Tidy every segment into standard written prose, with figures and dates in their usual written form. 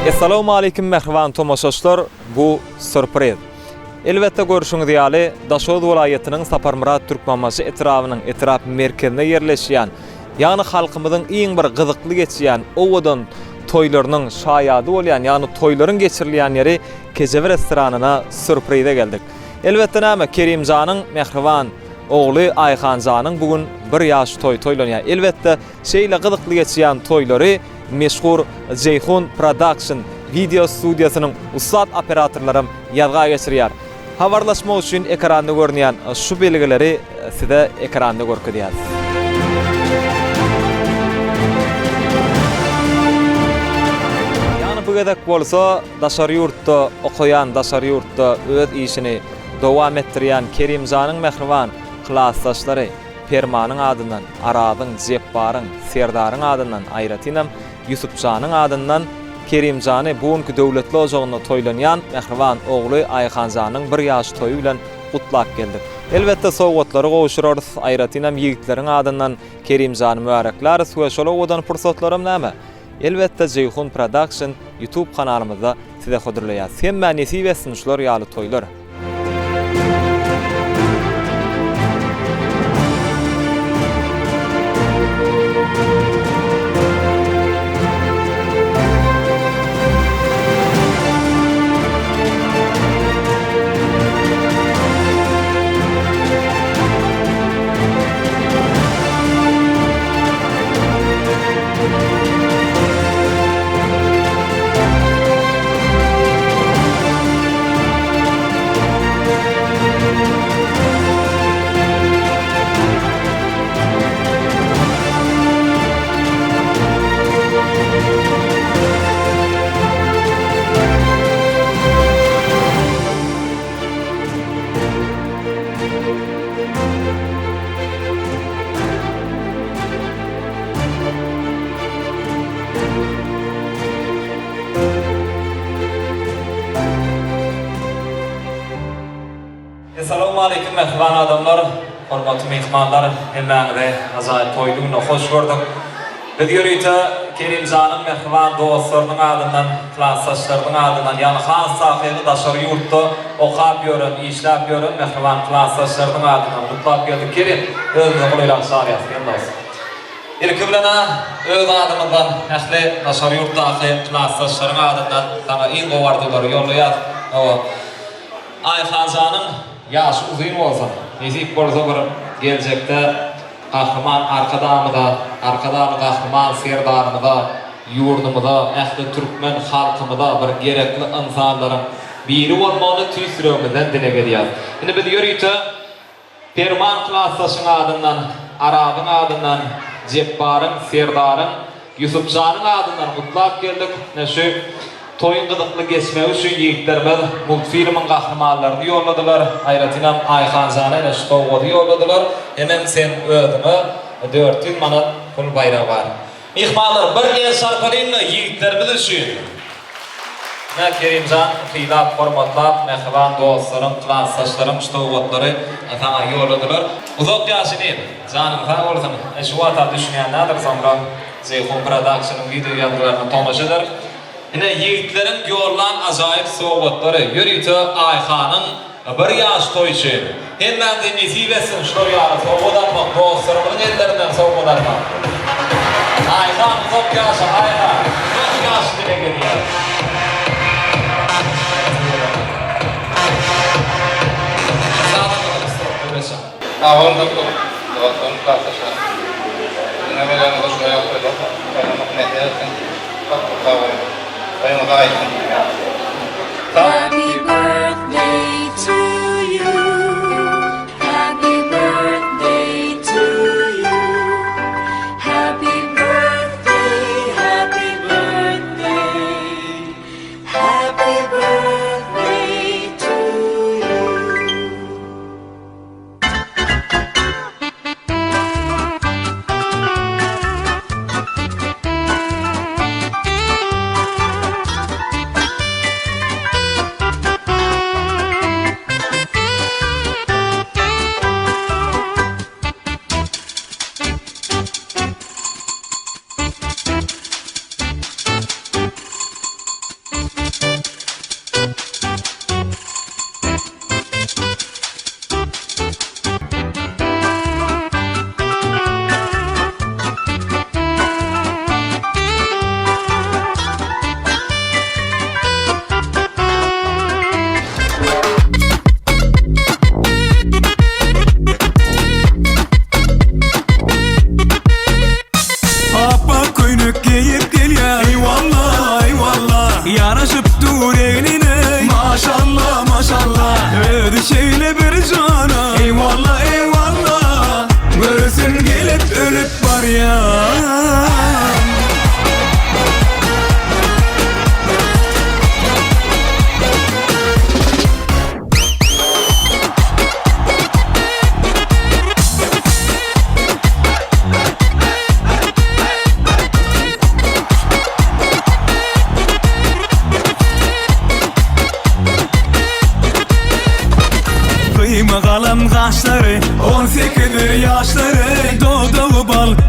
Assalamu alaykum mehriban tomoşaşlar, bu sürpriz. Elbette görüşüňiz ýaly Daşoz welaýatynyň Saparmurad Türkmenbaşy etrap merkezinde ýerleşýän, ýani halkymyzyň iň bir gyzykly geçýän owadan toýlarynyň şaýady bolýan, ýani toýlaryň geçirilýän ýeri Kejewer restoranyna sürprize geldik. Elbette näme Kerimjanyň mehriban ogly Ayhanjanyň bugün bir ýaş toý toýlanýar. Elbette şeýle gyzykly geçýän toýlary meşhur Ceyhun Production video studiýasynyň ustad operatorlarym ýazga geçirýär. Habarlaşma üçin ekranda görünýän şu belgileri size ekranda görkezýär. Ýani bu gedek bolsa, daşary ýurtda okuyan, daşary ýurtda öz işini dowam etdirýän Kerimjanyň mehriban klassdaşlary Permanyň adyndan, Aradyň, Jepbaryň, Serdaryň adyndan aýratynam, Yusupjanyň adyndan Kerimjany bugünkü döwletli ojagyna toýlanýan mehriban ogly Ayhanjanyň bir ýaş toýu bilen gutlap geldik. Elbette sowgatlary gowuşurarys, aýratynam ýigitlerin adyndan Kerimjany mübarekler, şol owadan pursatlarym näme? Elbette Ceyhun Production YouTube kanalymyzda size hödürleýär. Sen men nesip etsin şular ýaly toýlar. Assalamu alaykum mehriban adamlar, hormatly mehmanlar, hemmäňize azaýyp toýdugyna hoş gördük. Biz ýörüýte Kerimjanyň mehriban dostlarynyň adyndan, klassdaşlarynyň adyndan, ýani has sahyby daşary ýurtda okap ýörün, işläp ýörün mehriban klassdaşlarynyň adyndan gutlap geldik. Kerim, özüňizi goýlap şaýatyn dostlar. Ilki bilen öz adymyzdan, ähli daşary ýurtdaky klassdaşlaryň adyndan sana iň gowardylary ýollaýar. Ayhanjanyň yaş uzun olsa, nesip bolsa bir gelecekte kahraman arkadamda kahraman serdarymda, ýurdumda, ähli türkmen halkymda bir gerekli insanlaryň biri bolmagyny tüýsüremizden dile gelýär. Indi biz ýörüýte Perman klassdaşyň adyndan, Aradyň adyndan, Jepbaryň, Serdaryň, Yusupjanyň adyndan gutlap geldik. Näşe toyun gyzykly geçmegi üçin ýigitlerimiz multfilmiň gahramanlaryny ýolladylar. Aýratynam Ayhanjany şu towgady ýolladylar. Hemen sen özüňe 400 manat pul baýragy bar. Mehmanlar bir ýer sarpalyny ýigitlerimiz üçin. Nä Kerimjan hyýlap hormatlap mehriban dostlarym, klassdaşlarym şu towgatlary ataňa ýolladylar. Uzak ýaşyny janyň ha bolsa, şu wata düşünýänler sonra Ceyhun Production'yň video ýazgalaryny tomaşa eder. Ine ýigitlerin ýollan ajaýyp sowgatlary ýörüýte Ayhanyň bir ýaş toýçy. Hemmäň de nesip etsin şol ýaly sowgadan dostlarymyň ellerinden sowgalar bar. Ayhan uzak ýaşy, Ayhan uzak ýaş dile gelýär. Ahon doktor, doktor klassdaşlar. Ine bilen hoş geldiniz. Happy birthday to you. Happy birthday to you. Happy birthday, happy birthday. Happy birthday to you. ya. Kıyma kalan kaşları 18 yaşları Doğduğu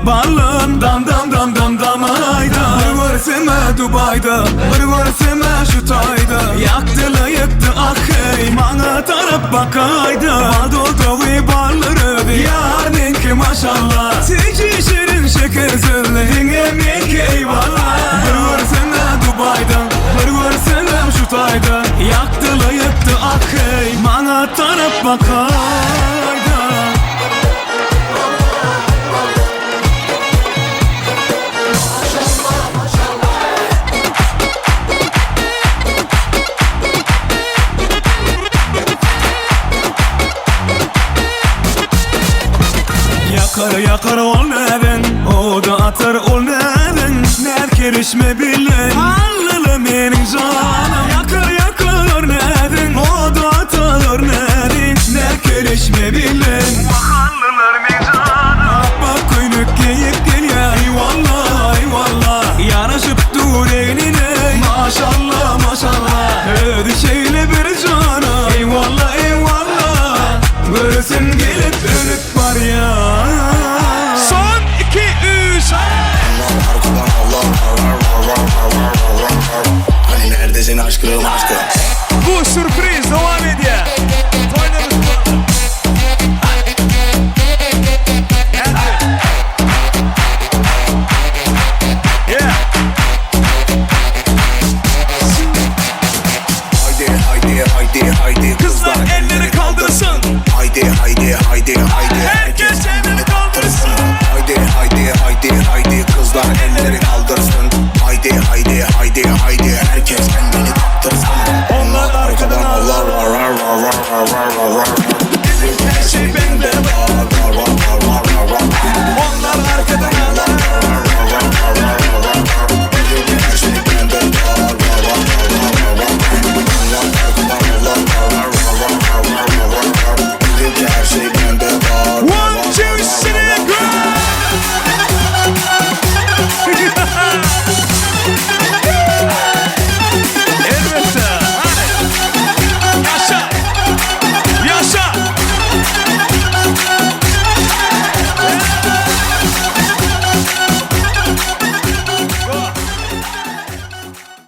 balın dam dam dam dam damayda Bir varsıma Dubai'da Bir varsıma şu tayda Yaktıla yıktı akı Bana taraf bakayda Doğduğu balları Yarınki maşallah Siki şirin şeker sözlerin emek eyvallah Bir varsıma Dubai'da Bir varsıma şu tayda Yaktıla yıktı akı Bana taraf bakayda Yakar ol neden O da atar ol neden Ner kerişme bile Allala benim canım Yakar neden O da atar neden Ner kerişme bile Allalar benim canım Bak koynuk geyip gel ya Eyvallah eyvallah Yanaşıp dur eline Maşallah maşallah Ödü şeyle bir canım Eyvallah eyvallah Görsün gelip ölüp var ya. Son 2-3 Hani neredesin aşkım aşkım? Bu sürpriz devam ediyor. Oynarız bu. Yeah. Haydi Kızlar elleri kaldırsın. Haydi Herkes elleri kaldırsın. Haydi kızlar elleri kaldırsın. Haydi